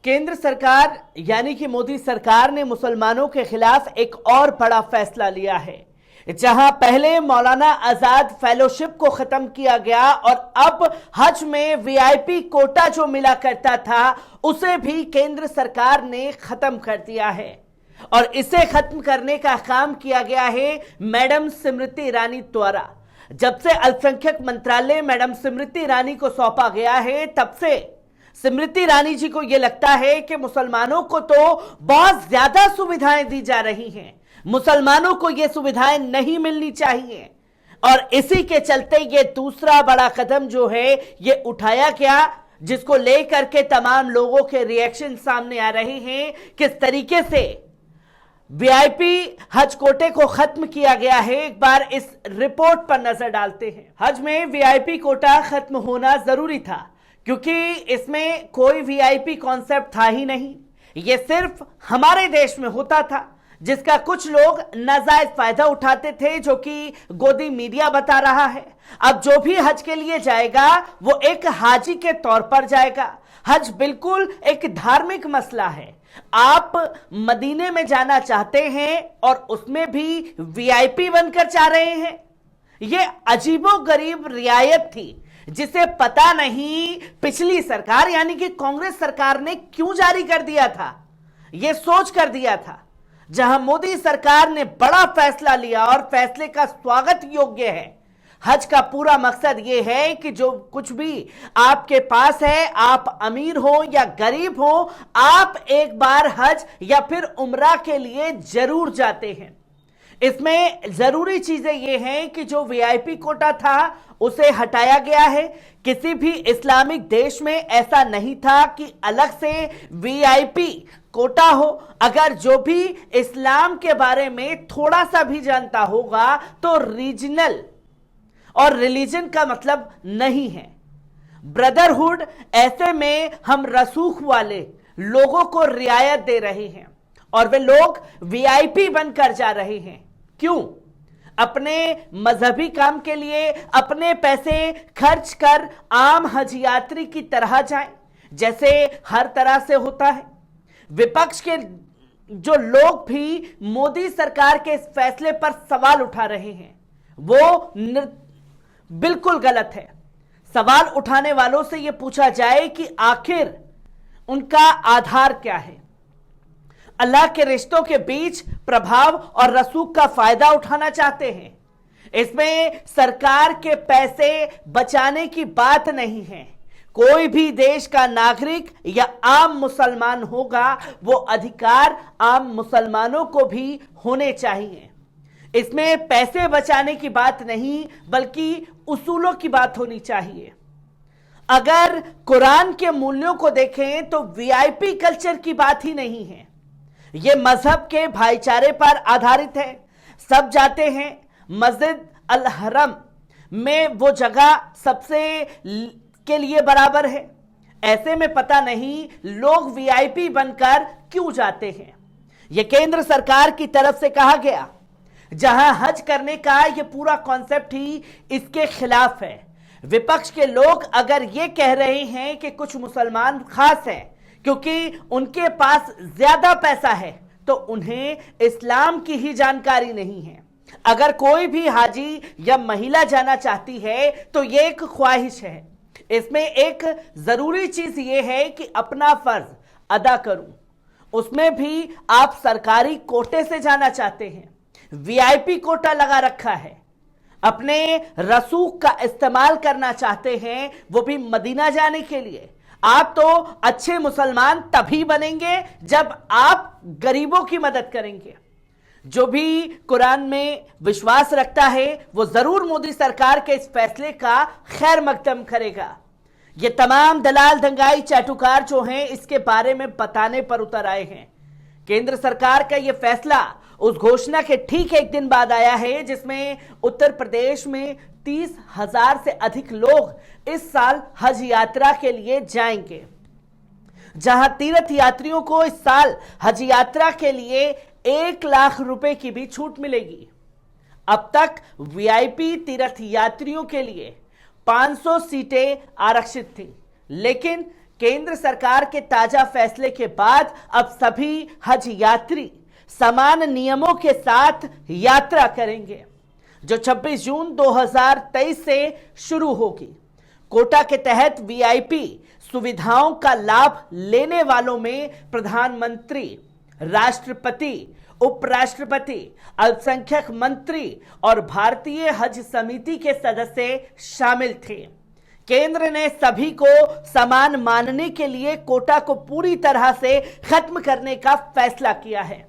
केंद्र सरकार यानी कि मोदी सरकार ने मुसलमानों के खिलाफ एक और बड़ा फैसला लिया है। जहां पहले मौलाना आजाद फेलोशिप को खत्म किया गया और अब हज में वीआईपी कोटा जो मिला करता था उसे भी केंद्र सरकार ने खत्म कर दिया है। और इसे खत्म करने का काम किया गया है मैडम स्मृति ईरानी द्वारा। जब से अल्पसंख्यक मंत्रालय मैडम स्मृति ईरानी को सौंपा गया है तब से स्मृति ईरानी जी को यह लगता है कि मुसलमानों को तो बहुत ज्यादा सुविधाएं दी जा रही हैं, मुसलमानों को यह सुविधाएं नहीं मिलनी चाहिए। और इसी के चलते यह दूसरा बड़ा कदम जो है यह उठाया गया, जिसको लेकर के तमाम लोगों के रिएक्शन सामने आ रहे हैं। किस तरीके से वीआईपी हज कोटे को खत्म किया गया है, एक बार इस रिपोर्ट पर नजर डालते हैं। हज में वीआईपी कोटा खत्म होना जरूरी था क्योंकि इसमें कोई वीआईपी कॉन्सेप्ट था ही नहीं। यह सिर्फ हमारे देश में होता था जिसका कुछ लोग नाजायज फायदा उठाते थे, जो कि गोदी मीडिया बता रहा है। अब जो भी हज के लिए जाएगा वो एक हाजी के तौर पर जाएगा। हज बिल्कुल एक धार्मिक मसला है। आप मदीने में जाना चाहते हैं और उसमें भी वीआईपी बनकर जा रहे हैं। यह अजीबोगरीब रियायत थी जिसे पता नहीं पिछली सरकार यानी कि कांग्रेस सरकार ने क्यों जारी कर दिया था, यह सोच कर दिया था। जहां मोदी सरकार ने बड़ा फैसला लिया और फैसले का स्वागत योग्य है। हज का पूरा मकसद यह है कि जो कुछ भी आपके पास है, आप अमीर हो या गरीब हो, आप एक बार हज या फिर उम्रा के लिए जरूर जाते हैं। इसमें जरूरी चीजें यह हैं कि जो वीआईपी कोटा था उसे हटाया गया है। किसी भी इस्लामिक देश में ऐसा नहीं था कि अलग से वीआईपी कोटा हो। अगर जो भी इस्लाम के बारे में थोड़ा सा भी जानता होगा तो रीजनल और रिलीजन का मतलब नहीं है ब्रदरहुड। ऐसे में हम रसूख वाले लोगों को रियायत दे रहे हैं और वे लोग वीआईपी बनकर जा रहे हैं। क्यों? अपने मजहबी काम के लिए अपने पैसे खर्च कर आम हज यात्री की तरह जाएं, जैसे हर तरह से होता है। विपक्ष के जो लोग भी मोदी सरकार के इस फैसले पर सवाल उठा रहे हैं वो बिल्कुल गलत है। सवाल उठाने वालों से यह पूछा जाए कि आखिर उनका आधार क्या है। अल्लाह के रिश्तों के बीच प्रभाव और रसूख का फायदा उठाना चाहते हैं। इसमें सरकार के पैसे बचाने की बात नहीं है। कोई भी देश का नागरिक या आम मुसलमान होगा, वो अधिकार आम मुसलमानों को भी होने चाहिए। इसमें पैसे बचाने की बात नहीं बल्कि उसूलों की बात होनी चाहिए। अगर कुरान के मूल्यों को देखें तो वीआईपी कल्चर की बात ही नहीं है। यह मजहब के भाईचारे पर आधारित है। सब जाते हैं। मस्जिद अल हरम में वो जगह सबसे के लिए बराबर है। ऐसे में पता नहीं लोग वीआईपी बनकर क्यों जाते हैं। यह केंद्र सरकार की तरफ से कहा गया, जहां हज करने का यह पूरा कॉन्सेप्ट ही इसके खिलाफ है। विपक्ष के लोग अगर यह कह रहे हैं कि कुछ मुसलमान खास हैं क्योंकि उनके पास ज्यादा पैसा है, तो उन्हें इस्लाम की ही जानकारी नहीं है। अगर कोई भी हाजी या महिला जाना चाहती है तो यह एक ख्वाहिश है। इसमें एक जरूरी चीज यह है कि अपना फर्ज अदा करूं। उसमें भी आप सरकारी कोटे से जाना चाहते हैं, वीआईपी कोटा लगा रखा है, अपने रसूख का इस्तेमाल करना चाहते हैं, वो भी मदीना जाने के लिए। आप तो अच्छे मुसलमान तभी बनेंगे जब आप गरीबों की मदद करेंगे। जो भी कुरान में विश्वास रखता है वो जरूर मोदी सरकार के इस फैसले का खैर मकदम करेगा। ये तमाम दलाल दंगाई चाटुकार जो हैं इसके बारे में बताने पर उतर आए हैं। केंद्र सरकार का यह फैसला उस घोषणा के ठीक एक दिन बाद आया है जिसमें उत्तर प्रदेश में 30,000 से अधिक लोग इस साल हज यात्रा के लिए जाएंगे। जहां तीर्थ यात्रियों को इस साल हज यात्रा के लिए 1 लाख रुपए की भी छूट मिलेगी। अब तक वीआईपी तीर्थ यात्रियों के लिए 500 सीटें आरक्षित थी, लेकिन केंद्र सरकार के ताजा फैसले के बाद अब सभी हज यात्री समान नियमों के साथ यात्रा करेंगे, जो 26 जून 2023 से शुरू होगी। कोटा के तहत वीआईपी सुविधाओं का लाभ लेने वालों में प्रधानमंत्री, राष्ट्रपति, उपराष्ट्रपति, अल्पसंख्यक मंत्री और भारतीय हज समिति के सदस्य शामिल थे। केंद्र ने सभी को समान मानने के लिए कोटा को पूरी तरह से खत्म करने का फैसला किया है।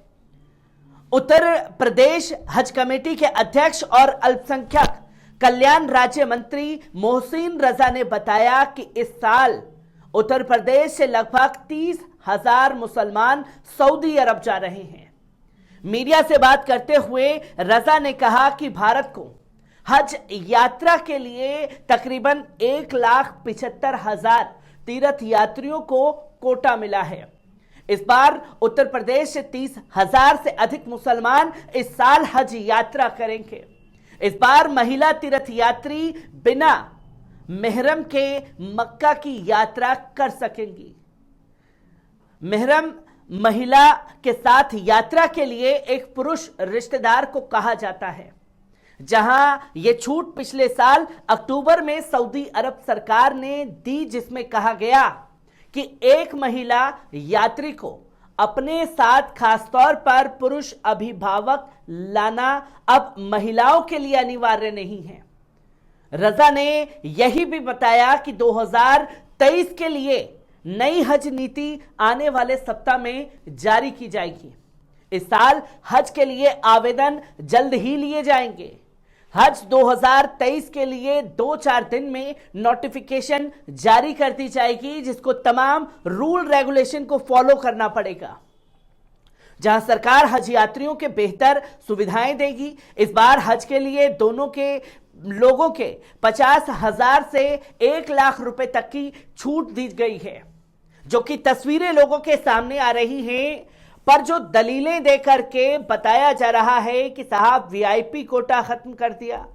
उत्तर प्रदेश हज कमेटी के अध्यक्ष और अल्पसंख्यक कल्याण राज्य मंत्री मोहसिन रजा ने बताया कि इस साल उत्तर प्रदेश से लगभग 30,000 मुसलमान सऊदी अरब जा रहे हैं। मीडिया से बात करते हुए रजा ने कहा कि भारत को हज यात्रा के लिए तकरीबन 1,75,000 तीर्थ यात्रियों को कोटा मिला है। इस बार उत्तर प्रदेश से 30,000 से अधिक मुसलमान इस साल हज यात्रा करेंगे। इस बार महिला तीर्थ यात्री बिना मेहरम के मक्का की यात्रा कर सकेंगी। मेहरम महिला के साथ यात्रा के लिए एक पुरुष रिश्तेदार को कहा जाता है, जहां यह छूट पिछले साल अक्टूबर में सऊदी अरब सरकार ने दी, जिसमें कहा गया कि एक महिला यात्री को अपने साथ खासतौर पर पुरुष अभिभावक लाना अब महिलाओं के लिए अनिवार्य नहीं है। रजा ने यही भी बताया कि 2023 के लिए नई हज नीति आने वाले सप्ताह में जारी की जाएगी। इस साल हज के लिए आवेदन जल्द ही लिए जाएंगे। हज 2023 के लिए 2-4 दिन में नोटिफिकेशन जारी कर दी जाएगी, जिसको तमाम रूल रेगुलेशन को फॉलो करना पड़ेगा, जहां सरकार हज यात्रियों के बेहतर सुविधाएं देगी। इस बार हज के लिए दोनों के लोगों के 50,000 से 1 लाख रुपए तक की छूट दी गई है, जो कि तस्वीरें लोगों के सामने आ रही हैं, पर जो दलीलें देकर के बताया जा रहा है कि साहब वीआईपी कोटा खत्म कर दिया।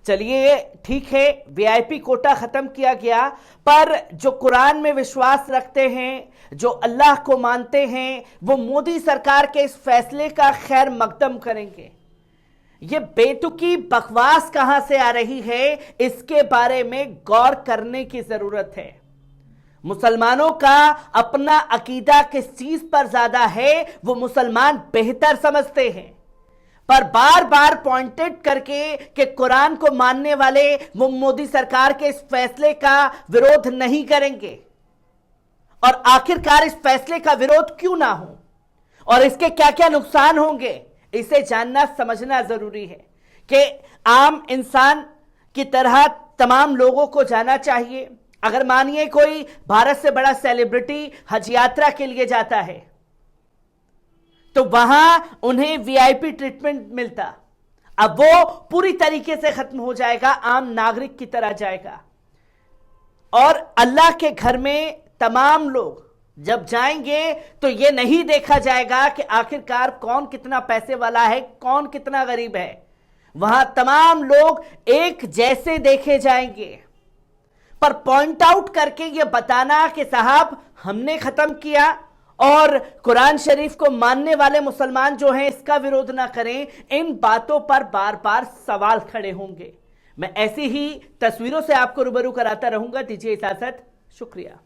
चलिए ठीक है, वीआईपी कोटा खत्म किया गया, पर जो कुरान में विश्वास रखते हैं, जो अल्लाह को मानते हैं, वो मोदी सरकार के इस फैसले का खैर मकदम करेंगे। ये बेतुकी बकवास कहां से आ रही है, इसके बारे में गौर करने की जरूरत है। मुसलमानों का अपना अकीदा किस चीज पर ज्यादा है, वो मुसलमान बेहतर समझते हैं, पर बार बार पॉइंटेड करके कि कुरान को मानने वाले वो मोदी सरकार के इस फैसले का विरोध नहीं करेंगे। और आखिरकार इस फैसले का विरोध क्यों ना हो और इसके क्या क्या नुकसान होंगे, इसे जानना समझना जरूरी है कि आम इंसान की तरह तमाम लोगों को जाना चाहिए। अगर मानिए कोई भारत से बड़ा सेलिब्रिटी हज यात्रा के लिए जाता है, तो वहां उन्हें वीआईपी ट्रीटमेंट मिलता, अब वो पूरी तरीके से खत्म हो जाएगा, आम नागरिक की तरह जाएगा। और अल्लाह के घर में तमाम लोग जब जाएंगे तो ये नहीं देखा जाएगा कि आखिरकार कौन कितना पैसे वाला है, कौन कितना गरीब है। वहां तमाम लोग एक जैसे देखे जाएंगे, पर पॉइंट आउट करके ये बताना कि साहब हमने खत्म किया और कुरान शरीफ को मानने वाले मुसलमान जो हैं इसका विरोध ना करें, इन बातों पर बार बार सवाल खड़े होंगे। मैं ऐसी ही तस्वीरों से आपको रूबरू कराता रहूंगा। दीजिए इजाजत, शुक्रिया।